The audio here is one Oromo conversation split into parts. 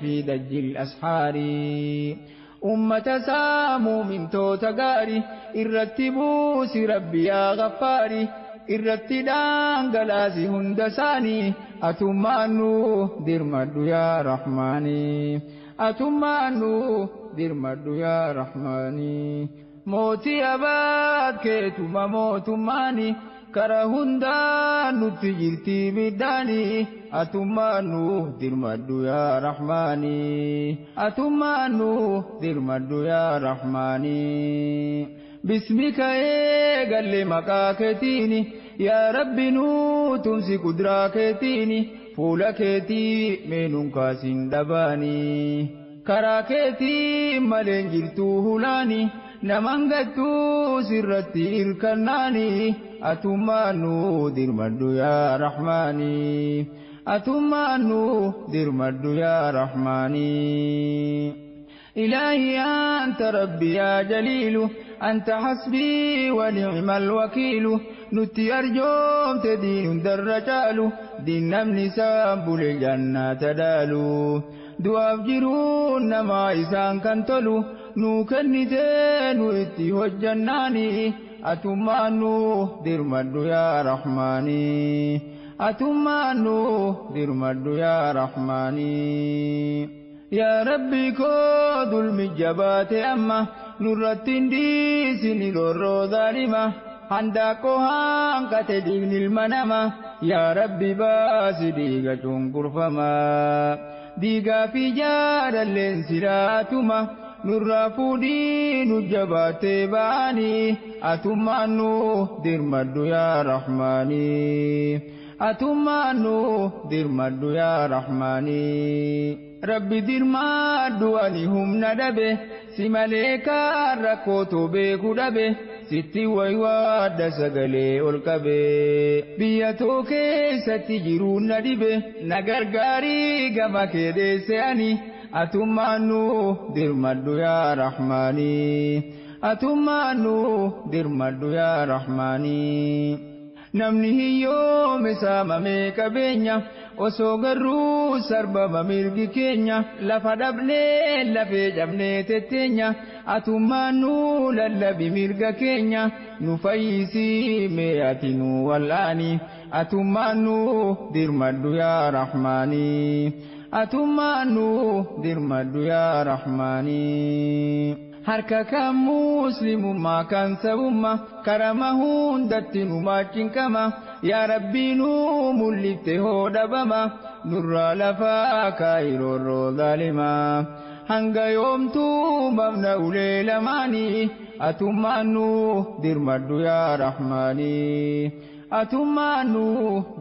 في دج الأسحار أمة سامو من توتغاري الرتبوس ربي يا غفاري الرتدان غلاسي هندساني أتمانو درمد يا رحماني أتمانو درمد يا رحماني موتي أباد كيتما موت ماني كرهندا نتجرتي بداني أتمانو درمدو يا رحماني أتمانو درمدو يا رحماني باسمك قال مكاكتيني يا ربي نو تمسك قدراكتيني فولكتي من كاسين دباني كراكتي ملين جرتو هلاني نمانغتو سرتي إركناني أتمانو درمدو يا رحماني أتمانو درمدو يا رحماني إلهي أنت ربي يا جليل أنت حسبي ونعم الوكيل نتي أرجوم تدين درجال دين نمني سامبو للجنة تدالو دعاف جرون ما إسان كنتلو نوكنتين وإتي وجناني أتمانو درمدو يا رحماني أتمانو درمدو يا رحماني يا ربي كود المجبات أما نرتين دي سنين الروضالمة عندكو هانك تدين المنامة يا ربي باسي ديغة كرفما ديغا في جار الانسراتما نرافو دي نجبات باني أتمانو درمدو يا رحماني أتمانو درمدو يا رحماني ربي درمدو أنهم ندبه سماليكا ركوتو بيكو دبه ستي ويواد سغلي والكبه بياتو كيستي جرون ندبه نغرغاري غما كيدي سياني أتمانو درمدو يا رحماني أتمانو درمدو يا رحماني نمني يوم سامامي كبينيا وسوغرو سربما ميرغي كينيا لفدبني لفي جبني تتينيا أتمانو للبي ميرغا كينيا نفايسي مياتينو والاني أتمانو درمدو يا رحماني أتمانو درمدو يا رحماني harka kan muslimummaa kan sabummaa karama hundatti nu maachinkama yaa rabbii nu mul'ifte hoo dhabama nurraa lafaa kaayirorroo zaalimaa hanga yoomtuu mabna ulee lamaanii atummaannu dirmaddu yaa rahmaanii atummaannu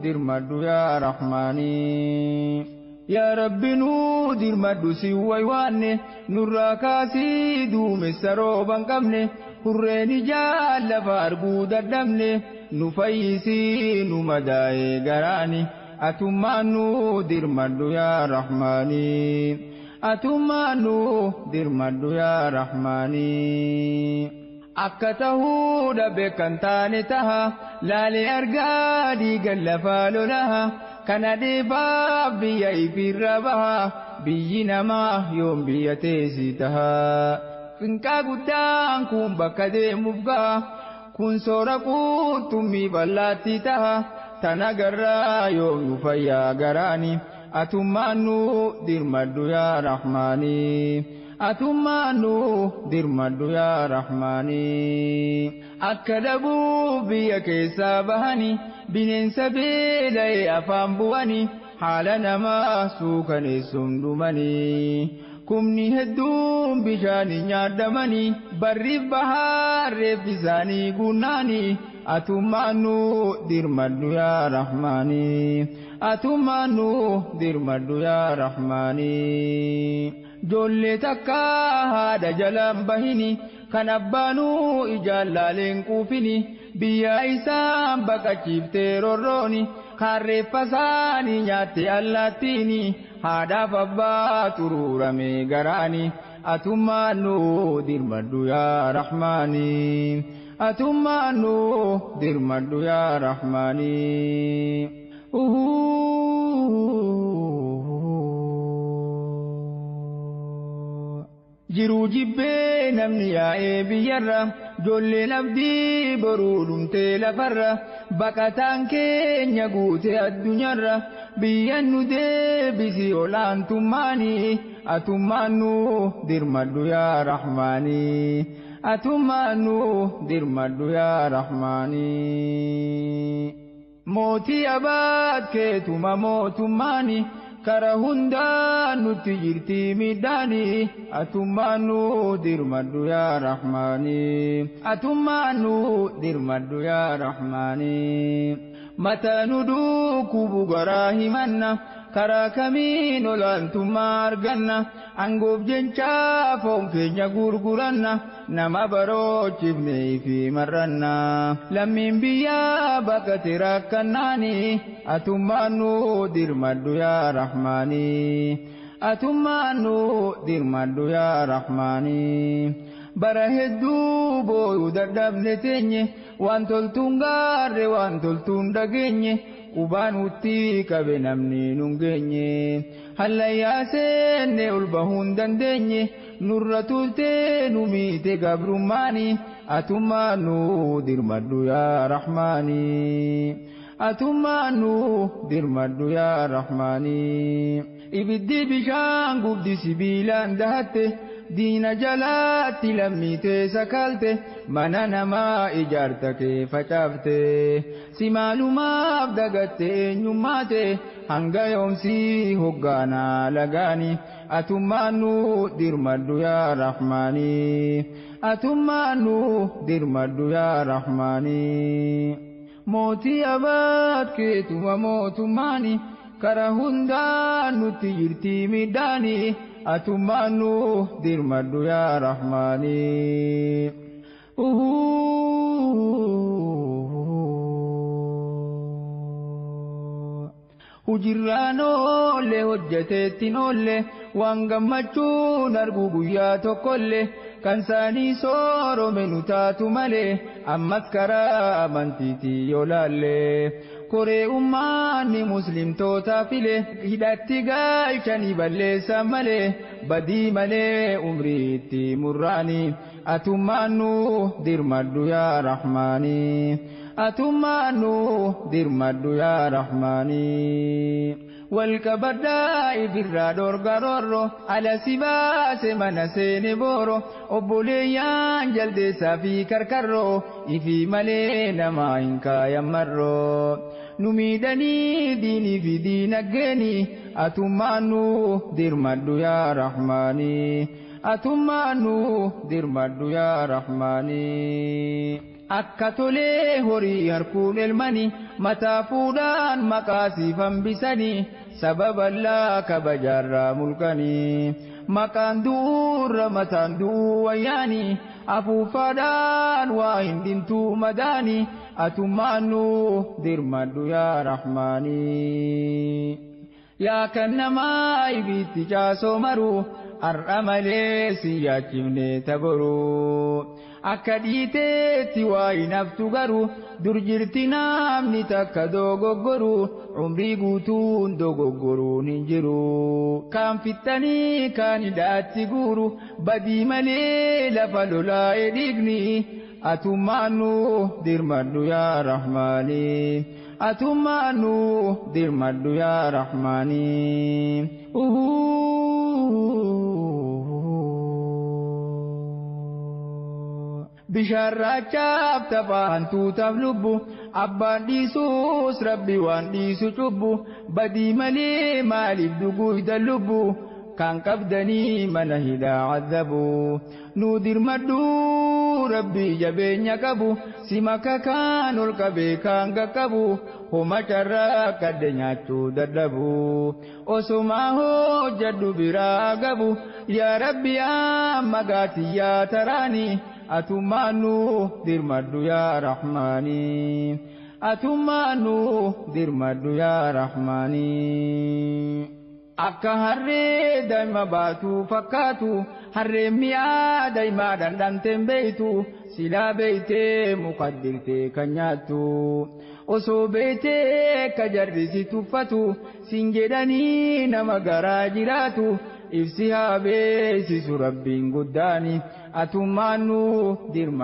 dirmaddu yaa rahmaanii يا ربي نودر مدوسي ويواني نورا كاسي دوم السروبان قمني هريني جال فارقود الدمني نفايسي نمداي غراني أتما نودر مدو يا رحماني أتما نودر مدو يا رحماني أكته دبكن تاني تها لالي أرقادي قل فالو لها كان ديبا بيا إفرابها بينا ما يوم بيا تيسيتها فنكا قدام كون بكده مبقى كون سورا كون تمي بلاتي تها تنقرى يوم يفيا غراني أتمانو درمدو يا رحماني أتمانو درمدو يا رحماني أكدبو بيا كيسا بهاني بنين سبيلي أفام بواني حالنا ما سوكني سمدمني كمني هدوم بشاني نادمني بريف بحار رفزاني قناني أتمانو درمدو يا رحماني أتمانو درمدو يا رحماني جولي تكا هذا جلام بهني كان أبانو إجالالين كوفني بيا إسام بكا چيفتي روروني خارف فساني نياتي اللاتيني هذا فبا ترور ميغراني أتمانو درمدو يا رحماني أتمانو درمدو يا رحماني jiruu jibbee namni yaa'ee biyyarra ijoolleen abdii boruu dhumtee lafarra baqataan keenya guutee addunyaarra biyyan nu deebisi olaantummaanii atummaan nu dirmadhu yaa rahmaanii atummaan nu dirmadhu yaa rahmaanii mootii abaat keetuma mootummaanii kara hundaan nutti jirti midhaanii atummaan nu dirmadhu yaa rahmaanii atummaan nu dirmadhu yaa rahmaanii mataa nu dhukkubuu garaa himanna karaa kamiin olaantummaa arganna angoof jenchaa foon keenya gurguranna nama baroochifnee fi marranna lammiin biyyaa baqate rakkannaanii atummaan nu dirmadhu yaa rahmaanii atummaan nu dirmadhu yaa rahmaanii bara hedduu booyuu dadhabne teenye waan toltuun gaarre waan toltuun dhageenye qubaan utti qabe namni nun geenye hallayyaa seenne ol bahuu hin dandeenye nurra turtee nu miite gabrummaanii atummaan nu dirmadhu yaa rahmaanii atummaan nu dirmadhu yaa rahmaanii ibiddi bishaan gubdi sibiilaan dahatte diina jalaatti lammiitee sakaalte mana namaa ijaarta kee facaafte si maalumaaf dagatte eenyummaate hanga yoomsii hoggaanaa lagaani atummaan nu dirmadhu yaa rahmaanii atummaan nu dirmadhu yaa rahmaanii mootii abaat keetuma mootummaanii kara hundaan nutti jirti midhaanii atummaan nu dirmadhu yaa rahmaanii hujirraan oolle hojjeteettiin oolle waan gammachuun argu guyyaa tokkollee kan saanii soorome nu taatu malee ammas karaa amantiitii yoo laalle koree ummaanni muslimtoota file hidhatti galchanii balleessan malee badii malee umriitti murraanii atummaan nu dirmadhu yaa rahmaanii atummaan nu dirmadhu yaa rahmaanii walqabadhaa ibirraa dorgarorro ala si baase mana seene booro obboleeyyaan jaldeessaa fi karkarroo ifi malee namaa hin kaayammarroo nu miidhanii diinii fi diinaggeeni atummaan nu dirmadhu yaa rahmaanii atummaan nu dirmadhu yaa rahmaanii akka tolee horii harkuun elmanii mataa fuudhaan maqaasiif hambisanii sababallaa kabajaarraa mulqanii maqaan du'urra mataan du'uu wayyaanii afuufaadhaan waa hin dhintuu madaanii atummaan nu dirmadhu yaa rahmaanii yaa kan namaa ibitti caasoo maruu har'a malee si yaachifne taboruu akka dhiiteetti waa hin haftu garuu dur jirti namni takka dogoggoru umrii guutuun dogoggoruun hin jiru kaan fittanii kaan hidhaatti guuru badii malee lafa lolaa'e dhiigni atummaan nu dirmadhu yaa rahmaanii atummaan nu dirmadhu yaa rahmaanii bishaarraachaaf taphaan tuutaaf lubbu abbaan dhiisuus rabbi waan dhiisu cubbu badii malee maaliif duguudan lubbu kan qabdanii mana hidhaa cadhabu nu dirmadhu rabbi jabeenya qabu si maka kaan ol qabee kaan qaqqabu homa carraa kadde nyaachuu dadhabu osumaa hojjadhu biraa gabu yaa rabbi amma gaatiyyaa taraanii atummaan nu dirmadhu yaa rahmaanii atummaan nu dirmadhu yaa rahmaanii akka harree daa'ima baatu fakkaatu harreen mi'aa daa'imaa dhandhamteen beeytu silaa beeytee muqaddirtee kan nyaattu osoo beeytee ka jarrisi tuffatu sin jedhanii nama garaa jiraatu ibsi haa beesisu rabbiin guddaani atummaan nu dirma